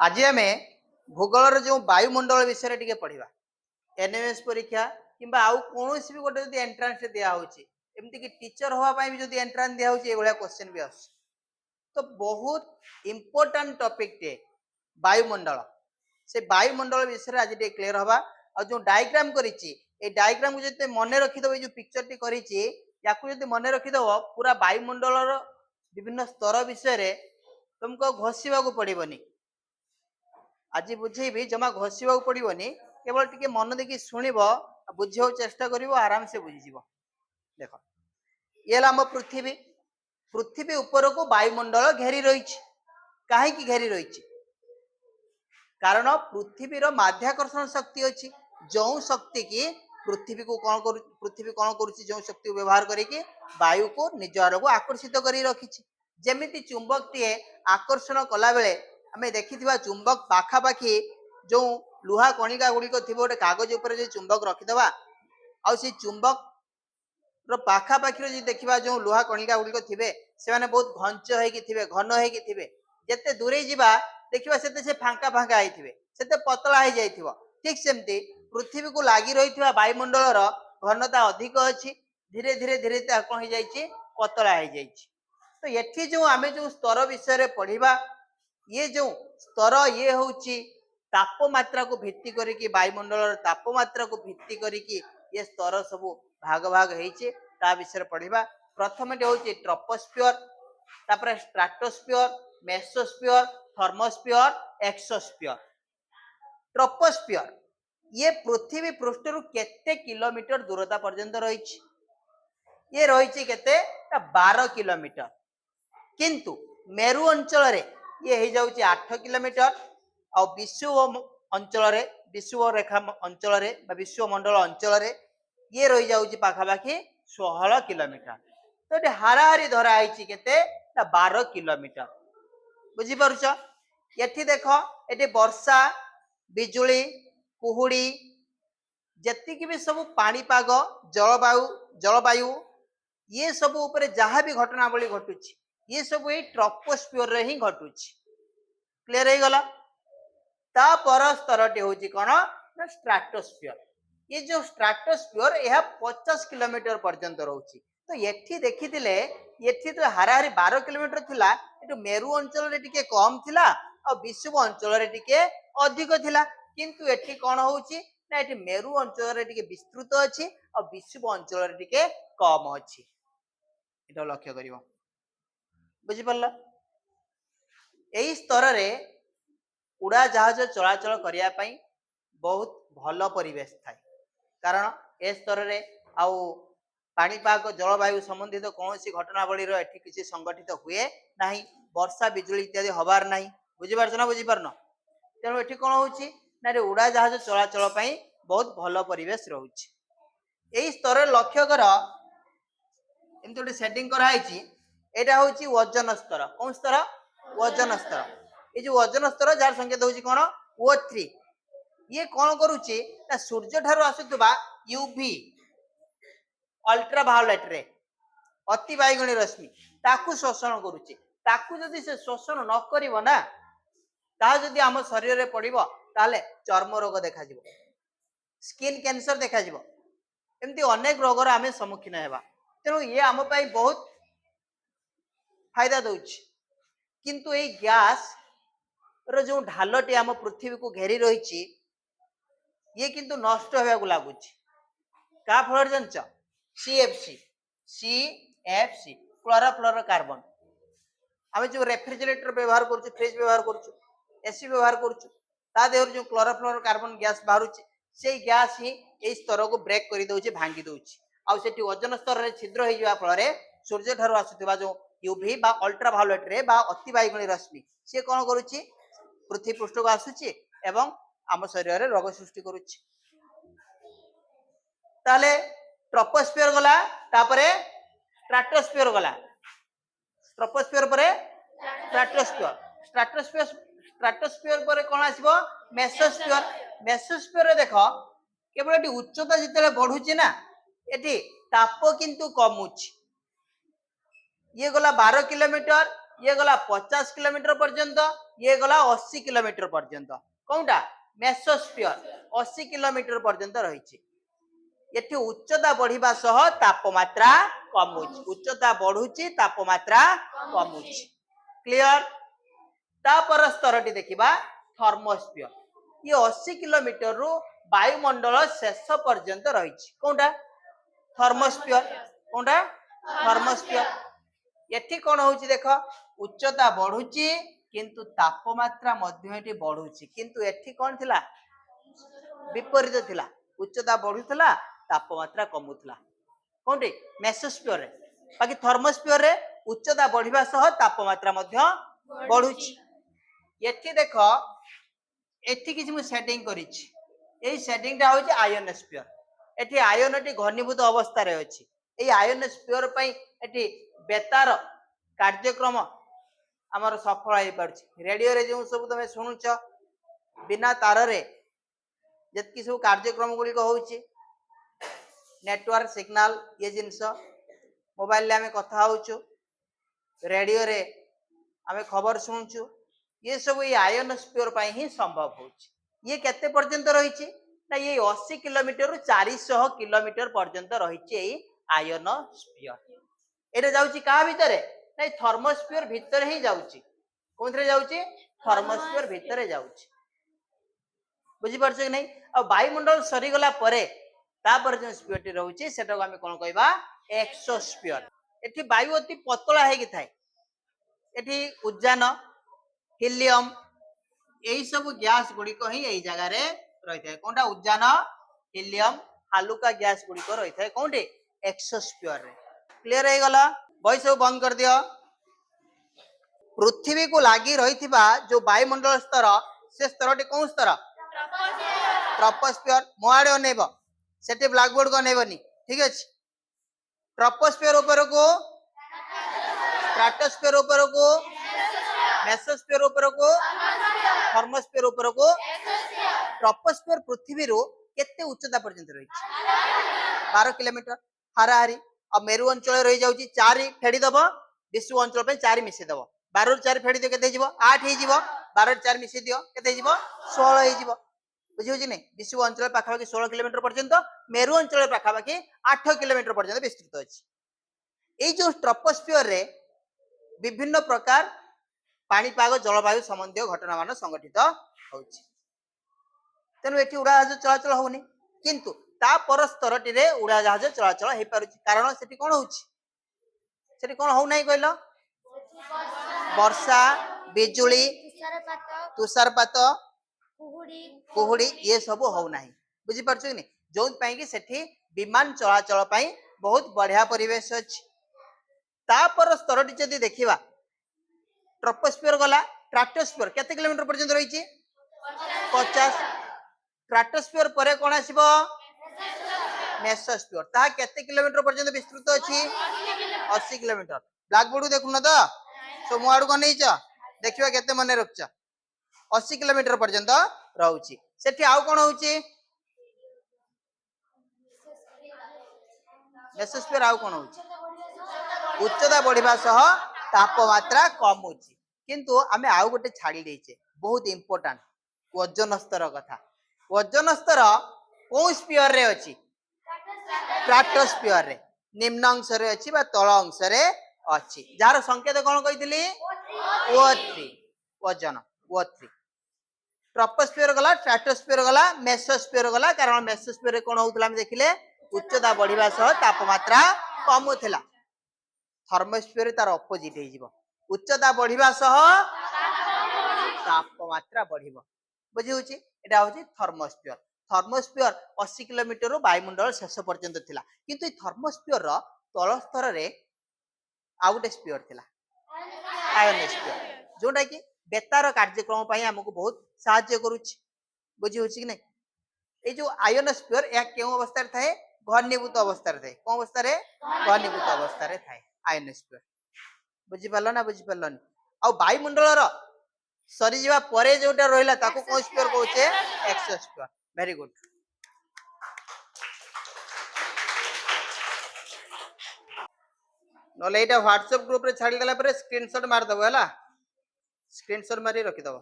आज आम भूगोल जो वायुमंडल विषय टे पढ़ा एनएमएस परीक्षा कि आउ कौन भी गोटे जो एंट्रांस दिखाई एमती कि टीचर हाँपाई भी जो एंट्रांस दिखाई क्वेश्चन भी आस तो बहुत इम्पोर्टाट टॉपिक टे वायुमंडल से वायुमंडल विषय आज टे क्लियर हवा और जो डायग्राम करी डायग्राम को जो मन रखीदेव जो पिक्चर टी कर मन रखीदेव पूरा वायुमंडल विभिन्न स्तर विषय तुमको घोषा पड़ोनी आज बुझेबी जमा घोषा पड़ोनी केवल टिके मन देखी शुणव बुझा चेष्टा कर आराम से बुझीज देख ये आम पृथ्वी पृथ्वी ऊपर को वायुमंडल घेरी रही कहीं घेरी रही कारण पृथ्वीर माध्याकर्षण शक्ति अच्छी जो शक्ति की पृथ्वी को पृथ्वी कौन कर जो शक्ति व्यवहार करके वायु को निज आड़ को आकर्षित कर रखी जमी चुंबक टे आकर्षण कला बेले आम देखि चुंबक पाखापाखि जो लुहा कणिका गुड़िक थी गोटे कागज उपर जो चुंबक रखीदबा आ चुंबक पाखापाखि देखा जो लुहा कणिका गुड़िक थे से बहुत घंच होते घन होते जिते दूरे जावा देखा से फांका फांका होते से पतला हो जाइए ठीक सेमती पृथ्वी को लगी रही वायुमंडल घनता अधिक अच्छी धीरे धीरे धीरे कौन हो जाए पतला हो जाए तो ये जो आम जो स्तर विषय पढ़ा ये जो स्तर ये हूँ तापमात्रा को भित्ति करके वायुमंडल तापमात्रा को भित्ति करके ये स्तर सब भाग भाग होता विषय पढ़ा प्रथम हूँ ट्रोपोस्फियर तापर stratosphere mesosphere thermosphere exosphere troposphere ये पृथ्वी पृष्ठ केते किलोमीटर दूरता पर्यंत रही ये रही केते 12 किलोमीटर किंतु मेरु अंचल ये हो जाऊँ 8 किलोमीटर आ विश्व अंचल विश्व रेखा अंचल विश्व मंडल अंचल ये रही जाऊँ पाखापाखि 16 किलोमीटर तो ये हाराहारी धराई केते 12 किलोमीटर बुझीपारुछ ये देख ये वर्षा बिजुली कुहुड़ी जी भी सब पाणीपाग जलवायु जलवायु ये सब ऊपर जहाँ भी घटनावली घटुची ये सब ये ट्रोपोस्फियर रे ही घटुची क्लियर हो गला तापर स्तरटी हूँ कौन स्ट्राटोस्फियर ये जो स्ट्राटोस्फियर यह 50 किलोमीटर पर्यंत रोचे तो ये देखी ये तो हाराहारी 12 किलोमीटर थिला ये मेरु अंचल टिके कम थिला और विश्व अंचल टिके अधिक थिला किंतु एठी कौन होउची ना एठी मेरु अंचल टिके विस्तृत अच्छी और विश्व अंचल टिके कम अच्छी एटा लक्ष्य करिवो बुझी पल्ला एई स्तर रे उड़ा जहाज चलाचल करिया पई बहुत भल परिवेश थाए कारण ए स्तर रे आउ पाणीपाग जलवायु संबंधित कौन सी घटनावली एठी किसी संगठित हुए नहीं वर्षा बिजुली इत्यादि हबार नहीं बुझीपार ना बुझीपारन तेणु एठी कौन होउची ना उड़ा जहाज चलाचल पई बहुत भल परिवेश रहुची एई स्तर लक्ष्य कर एमती गोटे सेटिंग कराई एटा होउची वजन स्तर कौन स्तर वजन स्तर ये जो वजन स्तर जार संकेत होउची कौन O3 ये कौन करुची ना सूर्य ठारू आसुतबा यूवी अल्ट्रा वायोलेट रे अति बाइगणी रश्मि ताकू शोषण करुची ताकू जदि से शोषण न करिवो ना ता जदि आम शरीर रे पड़िबो ताले चर्म रोग देखा जिवो स्किन कैंसर देखा जिवो एमती अनेक रोगर आमे सम्मुखीन हेबा तेणु ये आम पाई बहुत फायदा दउची किंतु ए गैस रो जो ढालटी आम पृथ्वी को घेरी रही ये किंतु नष्ट होगा लगुच क्या फल जानच CFC क्लोरोफ्लोरोकार्बन आम जो रेफ्रिजरेटर व्यवहार कर फ्रिज व्यवहार कर एसी व्यवहार कर देहर जो क्लोरोफ्लोरोकार्बन गैस बाहर से गैस ही यही स्तर को ब्रेक कर दौर भांगी दौर आठी ओजन स्तर में छिद्र हो फल सूर्य ठार आसुवा जो यूवी बा अल्ट्रा वायोलेट रे बा अति बाइगणी रश्मि सी कौन करुच्ची पृथ्वी पृष्ठ को आसुची एवं आम शरीर में रोग सृष्टि करुच्ची ताले ट्रोपोस्फियर गला तापरे स्ट्राटोस्फियर गला ट्रोपोस्फियर परे स्ट्राटोस्फियर स्ट्राटोस्फियर स्ट्राटोस्फियर परे कौन आसीबो मेसोस्फियर मेसोस्फियर देख केवल एटी उच्चता जिते बढ़ुची ना एटी ताप किंतु कमुची ये गला 12 किलोमीटर ये गला 50 किलोमीटर पर्यंत, ये गला 80 किलोमीटर पर्यंत। कौनटा मेसोस्फियर 80 किलोमीटर पर्यंत रही। एठी उच्चता बढ़िबा सह तापमात्रा कमुची, उच्चता बढ़ुची तापमात्रा कमुची। क्लियर। तापर स्तरटी देखिबा थर्मोस्फियर। ये 80 किलोमीटर रु वायुमंडल शेष पर्यंत रही। कौनटा थर्मोस्फियर, कौनटा थर्मोस्फियर। एठी कौन होची देख, उच्चता बढ़ुची किंतु तापमात्रा मध्य एठी बढ़ुची, किंतु एठी कौन थिला विपरीत थिला, उच्चता बढ़ुथला तापमात्रा कमुथला। कोंटी मेसोस्फियर रे। बाकी थर्मोस्फियर रे उच्चता बढ़िबा सह तापमात्रा मध्य बढ़ुची। एठी देख, एठी किछि मु सेटिंग करिछि, एई सेटिंग टा होची आयोनोस्फियर। एठी आयनटी घनीभूत अवस्था रे अछि। एई आयोनोस्फियर पई एठी बेतार कार्यक्रम आमर सफल हो पार्छ। रेडियो रे जो सब तुम शुणुच बिना तार रे जतकी सब कार्यक्रम गुड़िक होउची, नेटवर्क सिग्नल ये जिनस मोबाइल ले आमे कथा होचु, रेडियो रे आमे खबर सुनुचु, ये सब ये आयोनोस्फियर पई ही संभव होउची। ये केते पर्यंत रहिची ना, ये 80 किलोमीटर रु 400 किलोमीटर पर्यंत रहिची एई आयोनोस्फियर। एटा जाउची का भितरे नै थर्मोस्फियर भितर ही जाउची। कोनथरे जाउची थर्मोस्फियर भितरे जाउची। बुझी परछ कि नै। आ वायुमंडल सरी गला परे तापर जे स्फियरटी रहउची सेटा को हम कोन कहबा एक्सोस्फियर। एठी वायु अति पतला हे कि थाए। एठी उद्जान हीलियम एई सब गैस गुडी को ही एई जगह रे रहि थाए। कोनटा उद्जान हीलियम हालुका गैस गुडी को रहि थाए कोनटे एक्सोस्फियर रे। क्लियर हे गला। बॉय सब बंद कर दियो। पृथ्वी को लागी रही जो वायुमंडल स्तर से स्तरटी कौन स्तर ट्रोपोस्फियर। मोआडे अनेब सेठी ब्लैक बोर्ड को अनेबनी, ठीक अछि। ट्रोपोस्फियर ऊपर को, स्ट्रेटोस्फियर ऊपर को, मेसोस्फियर ऊपर को, थर्मोस्फियर ऊपर को। ट्रोपोस्फियर पृथ्वी रो केते उच्चता पर्यंत रही 12 किलोमीटर हाराहारी। अब मेरु अंचल रही जाउची 4 फेडी दबो, विश्व अंचल पे 4 मिसे दबो। 12 रु 4 फेडी दियो केते हिजिबो 8 हिजिबो, 12 रु 4 मिसे दियो केते हिजिबो 16 हिजिबो। बुझी होची नै। विश्व अंचल पाखापाखि 16 किलोमीटर पर्यंत, मेरु अंचल पाखापाखि 8 किलोमीटर पर्यंत विस्तृत अछि। एई जो ट्रोपोस्फियर रे विभिन्न प्रकार पाणीपाग जलवायु संबंधी घटना मान संगठित होउची। तेनु एठी उड़ाजाहाज चलाचल होउनी, किंतु ता पर स्तरटी रे उड़ाजाहाज चलाचल हे पारुची। कारण सेठी कोन होउची, सेठी कोन होउ नै कहलो वर्षा बिजुली तुषारपात कुहुड़ी ये सब हो ना। बुझी पारछ कि नहीं। जो पाई कि सेठी विमान चलाचल पाई बहुत बढ़िया परिवेश अछि। तापर स्तरटी जदि देखिबा ट्रोपोस्फियर गला, स्ट्रेटोस्फियर केते किलोमीटर पर्यंत रही छी 50। स्ट्रेटोस्फियर परे कोन आसीबो मेसोस्फियर। ता केते किलोमीटर पर्यंत विस्तृत अछि 80 किलोमीटर। ब्लैक बोर्ड देखुन त सो मोआडू को नै छ देखिबा केते मने रखछ 80 किलोमीटर पर्यंत रहउची। सेठी आउ कोन होउची मेसोस्फियर आउ कोन होउची उच्चता बढ़िबा सह तापमात्रा कम होची। किंतु आमे आउ गोटे छाड़ी देइछे बहुत इंपोर्टेंट वजन स्तर कथा। वजन स्तर कोन स्फियर रे अछि स्ट्रेटोस्फियर रे निम्न अंश रे अछि बा तळ अंश रे अछि। जार संकेत कोन कहितली O3 वजन O3। ट्रोपोस्फियर गला, स्ट्रेटोस्फियर गला, मेसोस्फियर गला। कारण मेसोस्फियर रे कोन होउतला हम देखिले उच्चता बढ़िबा सह तापमात्रा कम होतला। थर्मोस्फियर तार ऑपोजिट हे जिवो, उच्चता बढ़िबा सह तापमात्रा बढ़िबो। बुझी होची। एटा होची थर्मोस्फियर। थर्मोस्फियर 80 किलोमीटर वायुमंडल शेष पर्यंत थिला। किंतु ई थर्मोस्फियर रो तळ स्तर रे आउ गोटे स्फियर थिला आयोनोस्फियर, जोटा कि बेतार कार्यक्रम पई हमको बहुत सहायता करूची। बुझी होची कि नै। ए जो आयोनोस्फियर या केउ अवस्था रे थाए घनीभूत अवस्था रे थाए। कोन अवस्था रे घनीभूत अवस्था रे थाए आयोनोस्फियर। बुझी पालो ना बुझी पालोनी। आ वायुमंडल रो सरी जीवा परे जोटा रहिला ताको कोन स्फियर कहउचे एक्सोस्फियर। Very good. नले एटा व्हाट्सएप ग्रुप रे छाड़ी देला परे स्क्रीनशॉट मार दबो हला स्क्रीनशॉट मारी रखि दबो